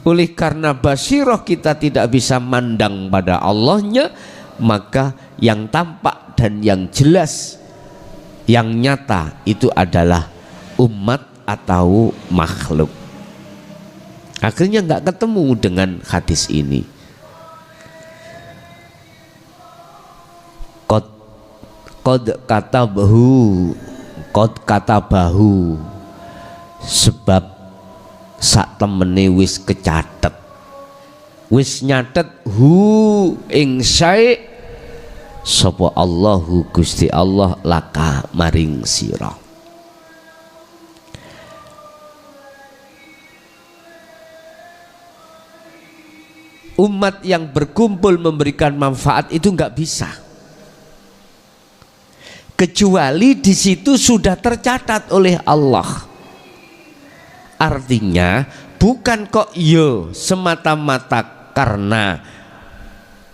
Oleh karena basirah kita tidak bisa mandang pada Allahnya, maka yang tampak dan yang jelas, yang nyata itu adalah umat atau makhluk. Akhirnya nggak ketemu dengan hadis ini. Qad katabahu, sebab sak temene wis kecatet, wis nyatet hu ing syai' sapa Allahu Gusti Allah laka maring sira. Umat yang berkumpul memberikan manfaat itu nggak bisa, kecuali di situ sudah tercatat oleh Allah. Artinya bukan kok yo semata-mata karena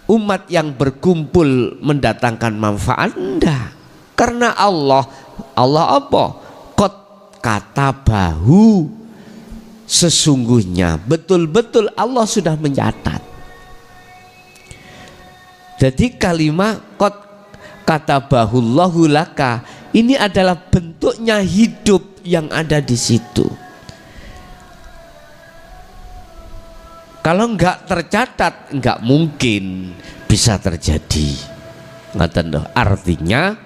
umat yang berkumpul mendatangkan manfaat, enggak. Karena Allah apa? Qad katabahu, sesungguhnya betul-betul Allah sudah mencatat. Jadi kalimat qad katabahullahu laka ini adalah bentuknya hidup yang ada di situ. Kalau enggak tercatat, enggak mungkin bisa terjadi. Ngaten loh. Artinya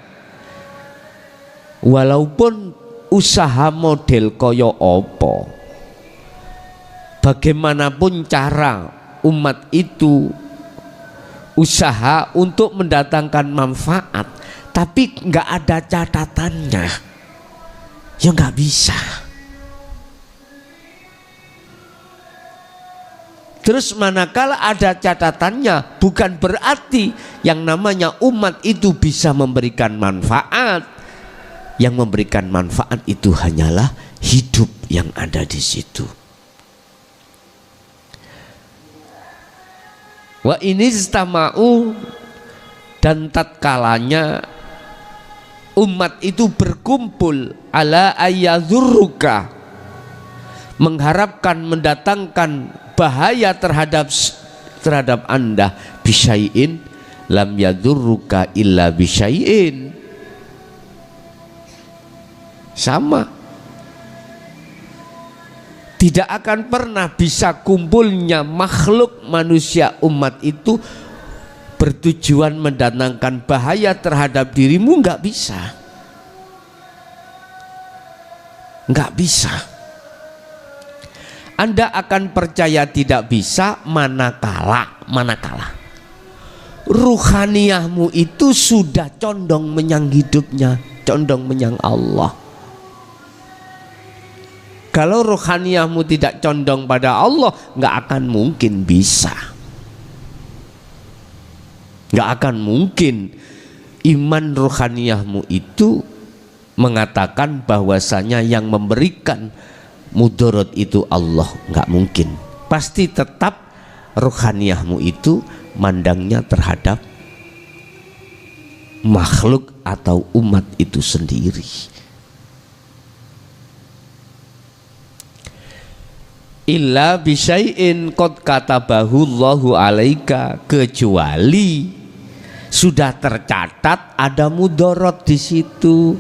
walaupun usaha model koyo opo, bagaimanapun cara umat itu usaha untuk mendatangkan manfaat, tapi nggak ada catatannya, ya nggak bisa. Terus manakala ada catatannya, bukan berarti yang namanya umat itu bisa memberikan manfaat. Yang memberikan manfaat itu hanyalah hidup yang ada di situ. Wa ini istama'u, dan tatkalanya umat itu berkumpul ala ayyadhurruka, mengharapkan mendatangkan bahaya terhadap Anda, bisyai'in lam yadhurruka illa bisyai'in. Sama, tidak akan pernah bisa kumpulnya makhluk manusia umat itu bertujuan mendatangkan bahaya terhadap dirimu, nggak bisa, nggak bisa. Anda akan percaya tidak bisa manakala ruhaniyahmu itu sudah condong menyang hidupnya, condong menyang Allah. Kalau rohaniyahmu tidak condong pada Allah, nggak akan mungkin bisa. Nggak akan mungkin iman rohaniyahmu itu mengatakan bahwasanya yang memberikan mudarat itu Allah. Nggak mungkin. Pasti tetap rohaniyahmu itu mandangnya terhadap makhluk atau umat itu sendiri. Illa bisyai'in qad katabahu Allahu alaika, kecuali sudah tercatat ada mudarat di situ,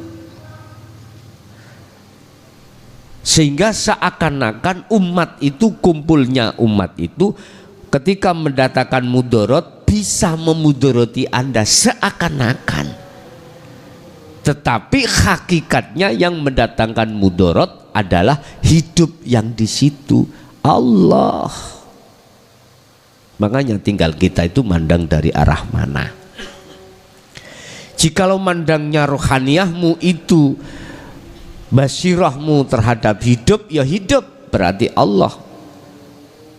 sehingga seakan-akan umat itu, kumpulnya umat itu ketika mendatangkan mudarat bisa memudarati Anda seakan-akan, tetapi hakikatnya yang mendatangkan mudarat adalah hidup yang di situ Allah. Makanya tinggal kita itu mandang dari arah mana. Jikalau mandangnya rohaniyahmu itu basirahmu terhadap hidup, ya hidup, berarti Allah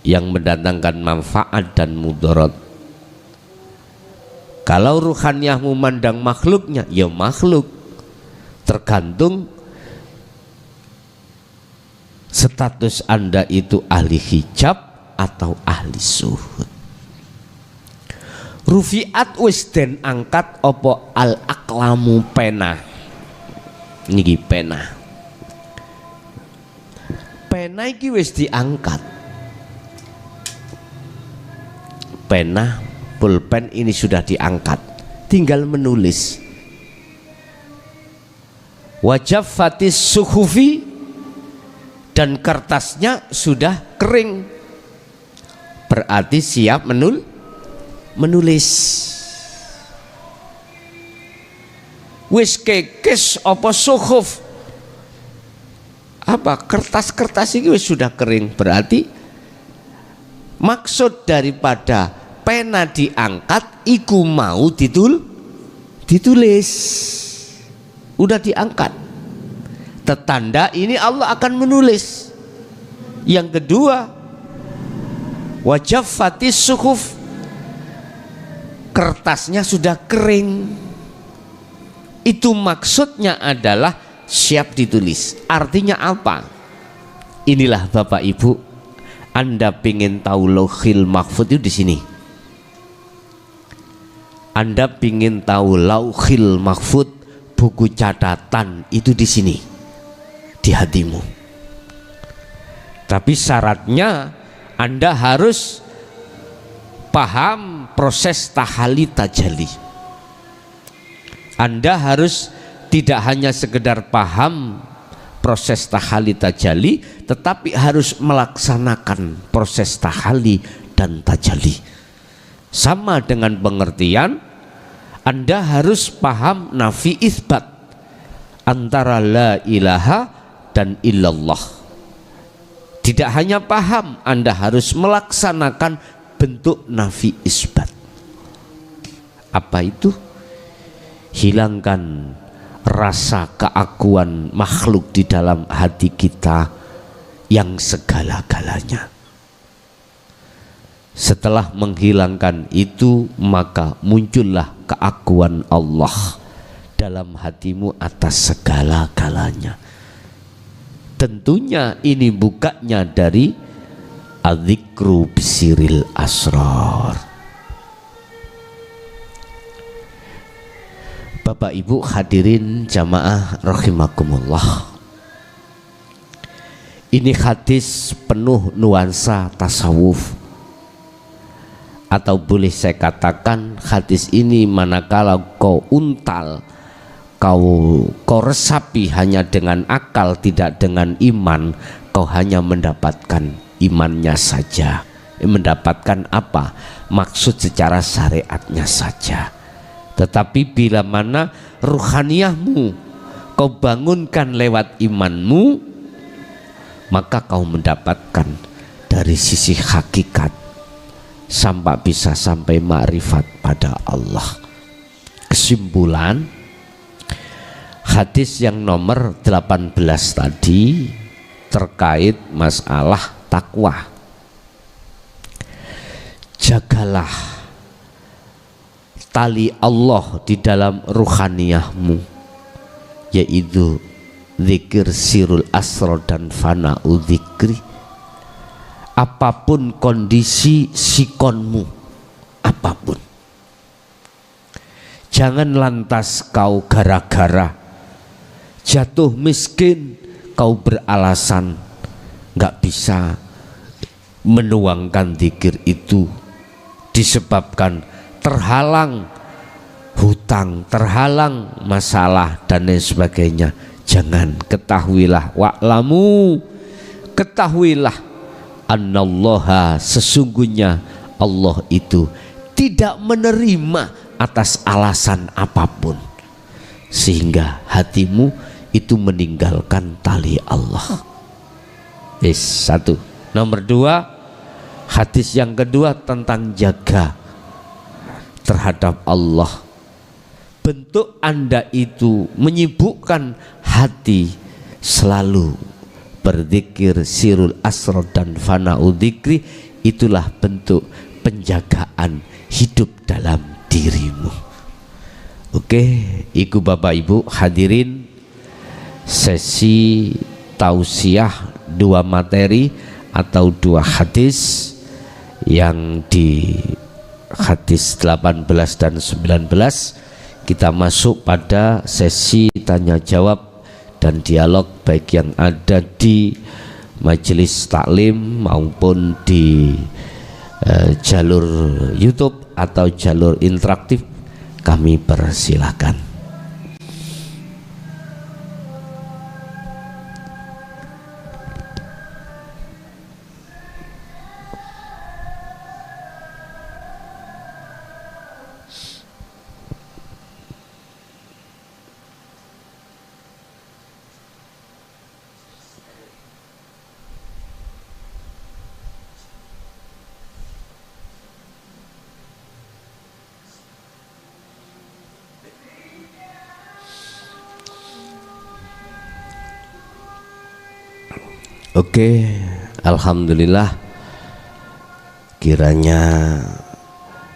yang mendatangkan manfaat dan mudarat. Kalau rohaniyahmu mandang makhluknya, ya makhluk, tergantung status Anda itu ahli hijab atau ahli suhud. Rufiat wis den angkat opo al aklamu, pena. Niki pena. Pena iki wis diangkat. Pena, pulpen ini sudah diangkat, tinggal menulis. Wajaffatis suhufi, dan kertasnya sudah kering, berarti siap menulis. Wis kekes apa suhuf, apa kertas-kertas ini wis sudah kering, berarti maksud daripada pena diangkat iku mau ditulis, udah diangkat, tetanda ini Allah akan menulis. Yang kedua, wajaffatis suhuf, kertasnya sudah kering, itu maksudnya adalah siap ditulis. Artinya apa? Inilah Bapak Ibu, Anda pingin tahu Lauhil Mahfudz itu di sini. Anda pingin tahu Lauhil Mahfudz, buku catatan itu di sini, di hatimu. Tapi syaratnya Anda harus paham proses tahali tajali. Anda harus tidak hanya sekedar paham proses tahalli tajalli, tetapi harus melaksanakan proses tahalli dan tajalli. Sama dengan pengertian Anda harus paham nafi isbat antara la ilaha dan illallah. Tidak hanya paham, Anda harus melaksanakan bentuk nafi isbat. Apa itu? Hilangkan rasa keakuan makhluk di dalam hati kita yang segala-galanya. Setelah menghilangkan itu, maka muncullah keakuan Allah dalam hatimu atas segala-galanya. Tentunya ini bukanya dari adzikru bisiril asrar. Bapak Ibu hadirin jamaah rahimakumullah, ini hadis penuh nuansa tasawuf, atau boleh saya katakan hadis ini manakala kau untal, kau resapi hanya dengan akal, tidak dengan iman, kau hanya mendapatkan imannya saja. Mendapatkan apa? Maksud secara syariatnya saja. Tetapi bila mana ruhaniyahmu kau bangunkan lewat imanmu, maka kau mendapatkan dari sisi hakikat sampai bisa sampai makrifat pada Allah. Kesimpulan hadis yang nomor 18 tadi terkait masalah takwa. Jagalah tali Allah di dalam ruhaniyahmu, yaitu zikir sirul asrar dan fana'u zikri. Apapun kondisi sikonmu, apapun, jangan lantas kau gara-gara jatuh miskin kau beralasan nggak bisa menuangkan zikir itu disebabkan terhalang hutang, terhalang masalah dan lain sebagainya. Jangan, ketahuilah, wa'lamu, ketahuilah, annallaha, sesungguhnya Allah itu tidak menerima atas alasan apapun sehingga hatimu itu meninggalkan tali Allah. Satu. Nomor dua, hadis yang kedua tentang jaga terhadap Allah. Bentuk Anda itu menyibukkan hati selalu berzikir sirul asrar dan fana'u dzikri, itulah bentuk penjagaan hidup dalam dirimu. Oke, ibu bapak ibu hadirin, sesi tausiah dua materi atau dua hadis yang di hadis 18 dan 19, kita masuk pada sesi tanya jawab dan dialog, baik yang ada di majelis taklim maupun di jalur YouTube atau jalur interaktif. Kami persilahkan. Oke, alhamdulillah, kiranya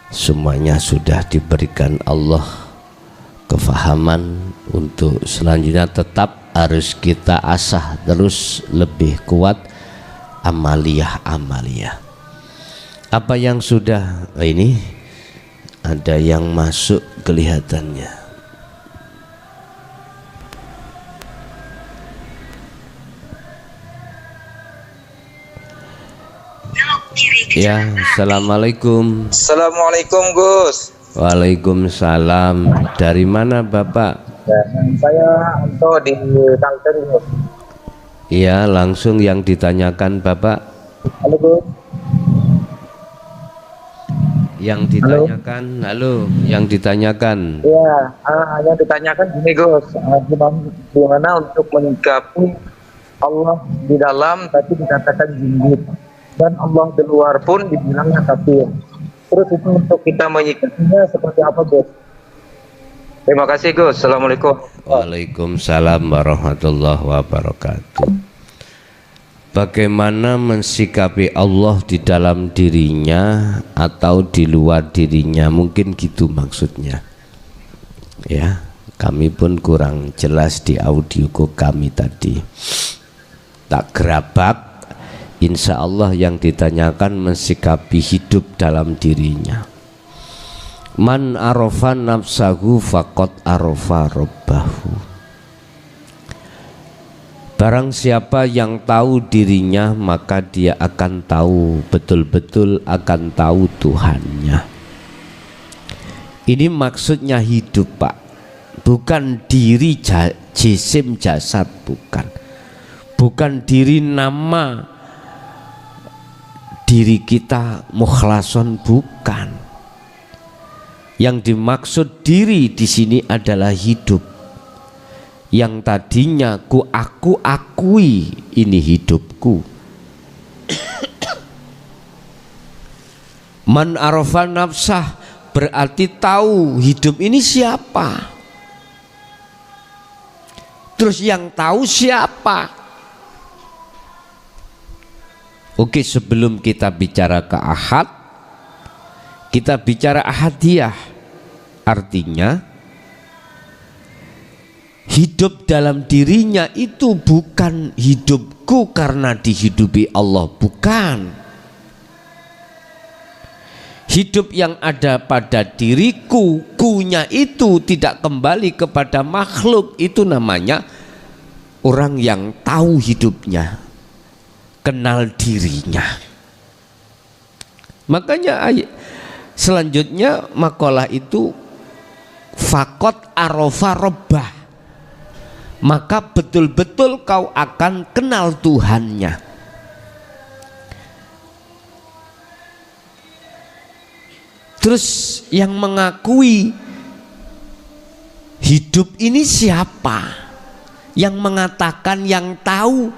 semuanya sudah diberikan Allah kefahaman untuk selanjutnya. Tetap harus kita asah terus lebih kuat amaliyah. Apa yang sudah ini ada yang masuk kelihatannya. Ya, assalamualaikum. Assalamualaikum Gus. Waalaikumsalam. Dari mana Bapak? Saya untuk di Kalteng Gus. Iya, langsung yang ditanyakan Bapak. Halo Gus. Yang ditanyakan, halo, yang ditanyakan. Iya, yang ditanyakan gini Gus, gimana untuk menyikapi Allah di dalam tapi dikatakan jinjit, dan Allah di luar pun dibilangnya kafir. Terus itu untuk kita menyikapinya seperti apa Gus? Terima kasih Gus. Assalamualaikum. Waalaikumsalam warahmatullahi wabarakatuh. Bagaimana mensikapi Allah di dalam dirinya atau di luar dirinya, mungkin gitu maksudnya. Ya, kami pun kurang jelas di audioku kami tadi. Tak gerabak, insya Allah yang ditanyakan mensikapi hidup dalam dirinya. Man arafa nafsahu faqad arafa rabbahu. Barang siapa yang tahu dirinya, maka dia akan tahu, betul-betul akan tahu Tuhannya. Ini maksudnya hidup Pak, bukan diri jisim jasad, bukan diri nama diri kita mukhlason, bukan. Yang dimaksud diri di sini adalah hidup. Yang tadinya aku akui ini hidupku. Man arafa nafsah berarti tahu hidup ini siapa. Terus yang tahu siapa? Oke, sebelum kita bicara ke ahad, kita bicara ahadiyah. Artinya hidup dalam dirinya itu bukan hidupku karena dihidupi Allah, bukan. Hidup yang ada pada diriku, kunya itu tidak kembali kepada makhluk, itu namanya orang yang tahu hidupnya, kenal dirinya. Makanya selanjutnya makalah itu faqad arafa rabbah, maka betul-betul kau akan kenal Tuhannya. Terus yang mengakui hidup ini siapa? Yang mengatakan, yang tahu,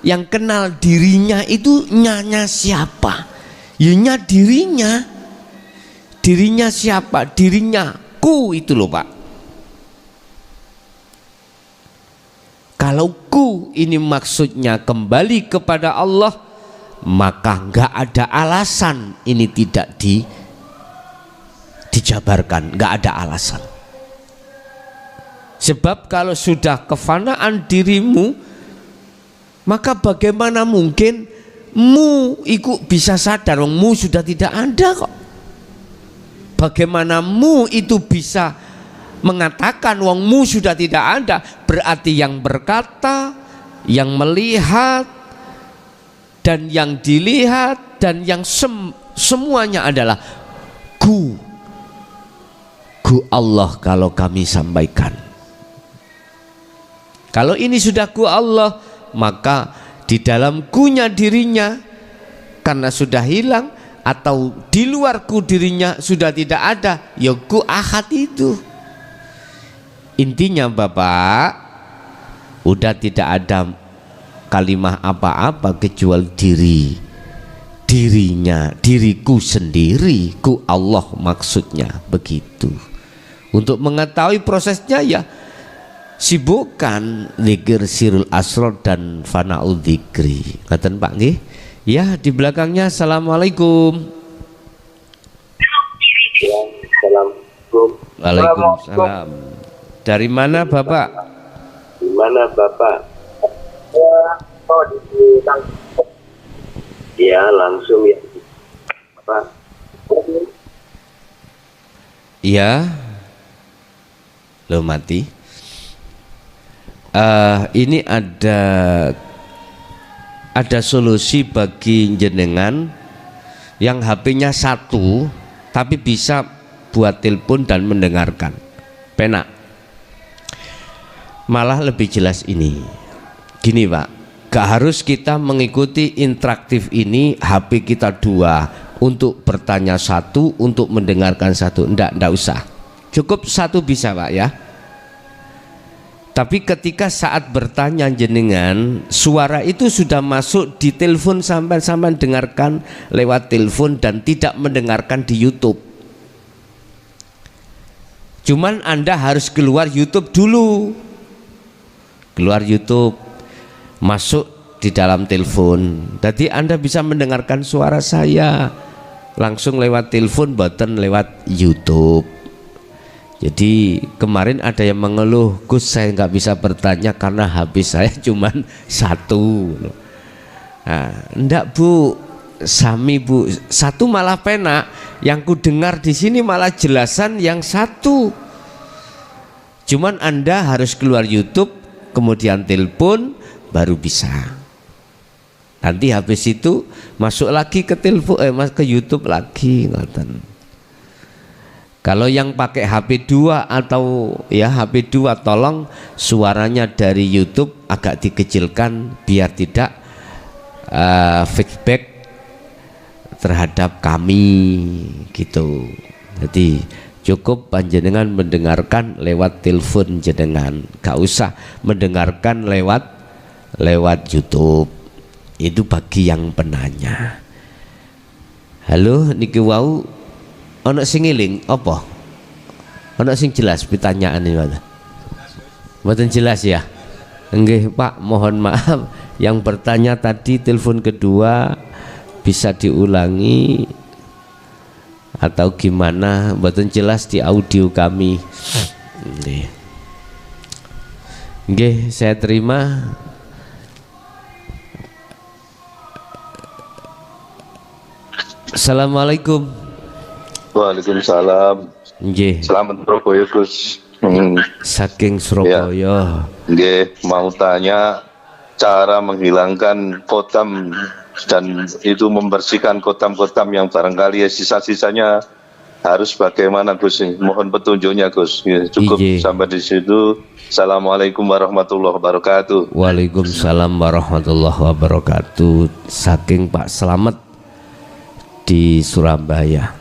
yang kenal dirinya itu nyanya siapa? Yanya dirinya. Dirinya siapa? Dirinya ku itu loh Pak. Kalau ku ini maksudnya kembali kepada Allah, maka nggak ada alasan ini tidak dijabarkan, nggak ada alasan. Sebab kalau sudah kefanaan dirimu, maka bagaimana mungkin mu ikut bisa sadar, mu sudah tidak ada kok. Bagaimana mu itu bisa mengatakan wongmu sudah tidak ada? Berarti yang berkata, yang melihat, dan yang dilihat, dan yang semuanya adalah ku Allah. Kalau kami sampaikan, kalau ini sudah ku Allah, maka di dalam kunya dirinya karena sudah hilang, atau di luar ku dirinya sudah tidak ada, ya ku ahad itu. Intinya Bapak, udah tidak ada kalimah apa-apa kecuali dirinya, diriku sendiri, ku Allah maksudnya begitu. Untuk mengetahui prosesnya ya sibukkan zikir sirul asrar dan fanaul dzikri. Ngaten Pak nggih? Ya, di belakangnya. Assalamualaikum. Assalamualaikum. Waalaikumsalam. Dari mana Bapak? Di mana Bapak? Ya, langsung ya Bapak. Iya. Lo mati. Ini ada solusi bagi jenengan yang HP-nya satu tapi bisa buat telepon dan mendengarkan. Penak. Malah lebih jelas ini. Gini Pak, Gak harus kita mengikuti interaktif ini, HP kita 2 untuk bertanya 1, untuk mendengarkan 1. Ndak usah. Cukup 1 bisa Pak ya. Tapi ketika saat bertanya jenengan, suara itu sudah masuk di telepon, sampai dengarkan lewat telepon dan tidak mendengarkan di YouTube. Cuman Anda harus keluar YouTube dulu. Keluar YouTube, masuk di dalam telepon. Jadi Anda bisa mendengarkan suara saya langsung lewat telepon, bukan lewat YouTube. Jadi kemarin ada yang mengeluh, Gus saya nggak bisa bertanya karena HP saya cuman 1. Nah, enggak Bu, sami Bu, 1 malah penak. Yang ku dengar di sini malah jelasan yang 1. Cuman Anda harus keluar YouTube, kemudian telepon, baru bisa. Nanti habis itu masuk lagi ke telepon, ke YouTube lagi, ngoten. Kalau yang pakai HP 2 atau ya HP 2, tolong suaranya dari YouTube agak dikecilkan biar tidak feedback terhadap kami gitu. Jadi cukup panjenengan mendengarkan lewat telepon jenengan, gak usah mendengarkan lewat YouTube. Itu bagi yang penanya. Halo niki wau ono sing ngiling apa? Ono sing jelas pertanyaan ini mana? Mboten jelas ya? Nggih Pak, mohon maaf. Yang bertanya tadi telepon kedua bisa diulangi atau gimana? Mboten jelas di audio kami. Nggih. Nggih, saya terima. Assalamualaikum. Waalaikumsalam. Nggih. Selamat Surabaya Gus. Saking Surabaya. Nggih, mau tanya cara menghilangkan kotam dan itu membersihkan kotam-kotam yang barangkali sisa-sisanya harus bagaimana Gus? Mohon petunjuknya Gus. Cukup sampai di situ. Assalamualaikum warahmatullahi wabarakatuh. Waalaikumsalam warahmatullahi wabarakatuh. Saking Pak Slamet di Surabaya.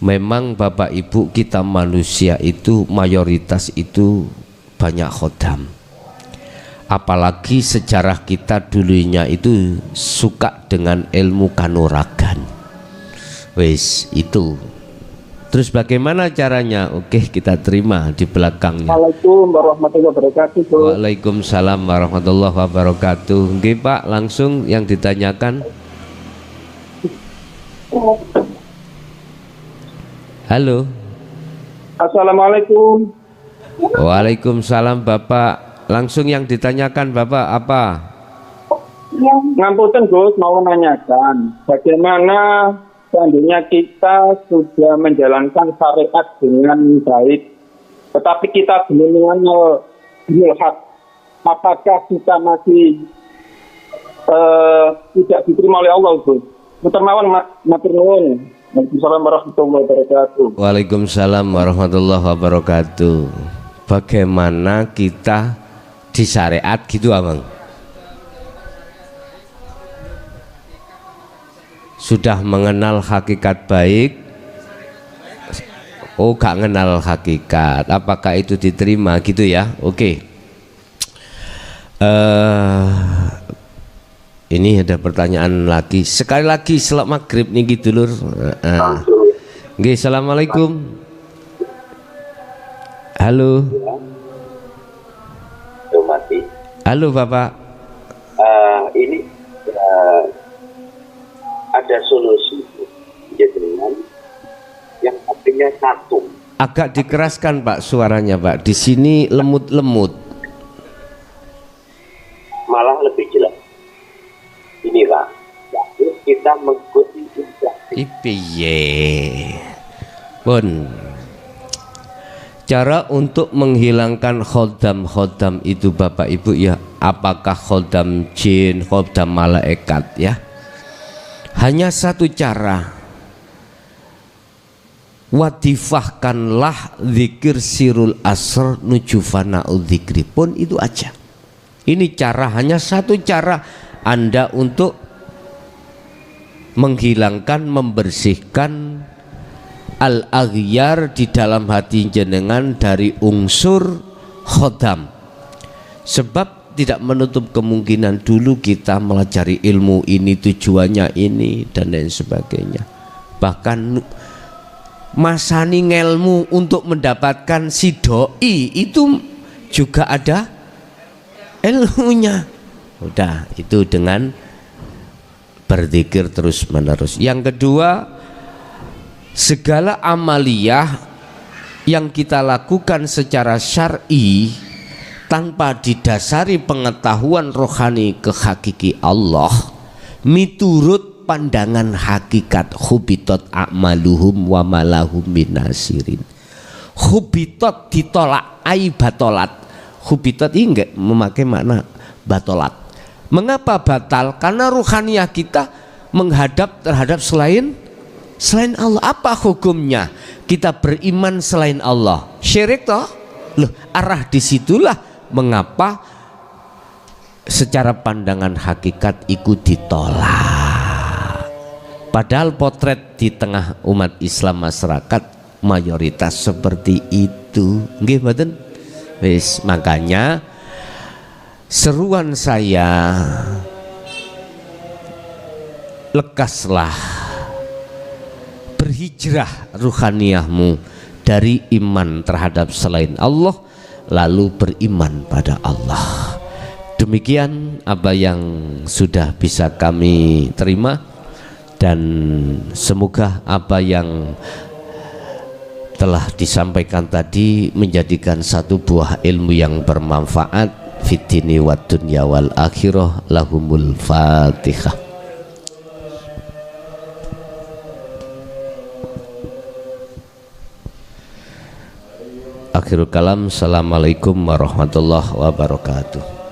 Memang Bapak Ibu kita manusia itu mayoritas itu banyak khodam. Apalagi sejarah kita dulunya itu suka dengan ilmu kanuragan. Wes itu. Terus bagaimana caranya? Oke, kita terima di belakangnya. Assalamualaikum warahmatullahi wabarakatuh. Waalaikumsalam warahmatullahi wabarakatuh. Nggih Pak, langsung yang ditanyakan. Halo. Assalamualaikum. Waalaikumsalam Bapak. Langsung yang ditanyakan Bapak apa? Ngapunten Gus, mau menanyakan bagaimana seandainya kita sudah menjalankan syariat dengan baik, tetapi kita belum mengenal hak, apakah kita masih tidak diterima oleh Allah Gus? Muternawan matur nuwun. Waalaikumsalam warahmatullahi wabarakatuh. Waalaikumsalam warahmatullahi wabarakatuh. Bagaimana kita di syariat gitu Abang? Sudah mengenal hakikat baik? Oh, gak kenal hakikat. Apakah itu diterima gitu ya? Oke. Ini ada pertanyaan lagi. Sekali lagi selak maghrib nih dulur. Nggih, assalamualaikum. Halo. Halo Bapak. Ini ada solusi dengan yang artinya satu. Agak dikeraskan Pak suaranya Pak. Di sini lemut-lemut. Malah lebih jelas. Ini Pak, kita mengikuti Ipiye Pun cara untuk menghilangkan khodam-khodam itu Bapak Ibu ya, apakah khodam jin, khodam malaikat ya, hanya satu cara, wadifahkanlah zikir sirul asr nujufana dzikri, pun itu aja. Ini cara, hanya satu cara Anda untuk menghilangkan, membersihkan al-aghyar di dalam hati jenengan dari unsur khodam. Sebab tidak menutup kemungkinan dulu kita melajari ilmu ini tujuannya ini dan lain sebagainya. Bahkan masani ngelmu untuk mendapatkan si doi itu juga ada ilmunya. Udah, itu dengan berzikir terus menerus. Yang kedua, segala amaliyah yang kita lakukan secara syar'i tanpa didasari pengetahuan rohani kehakiki Allah, miturut pandangan hakikat, hubitot a'maluhum wa malahum minasirin. Hubitot ditolak, ai batolat. Hubitot ini enggak memakai makna batolat. Mengapa batal? Karena ruhaniyah kita menghadap terhadap selain Allah. Apa hukumnya? Kita beriman selain Allah. Syirik toh? Loh, arah disitulah mengapa secara pandangan hakikat ikut ditolak. Padahal potret di tengah umat Islam masyarakat mayoritas seperti itu. Nggih mboten? Wis, makanya seruan saya, lekaslah, berhijrah ruhaniyahmu dari iman terhadap selain Allah lalu beriman pada Allah. Demikian apa yang sudah bisa kami terima, dan semoga apa yang telah disampaikan tadi menjadikan satu buah ilmu yang bermanfaat fid dini wad dunya wal akhirah. Lahumul Fatihah. Akhirul kalam. Assalamualaikum warahmatullahi wabarakatuh.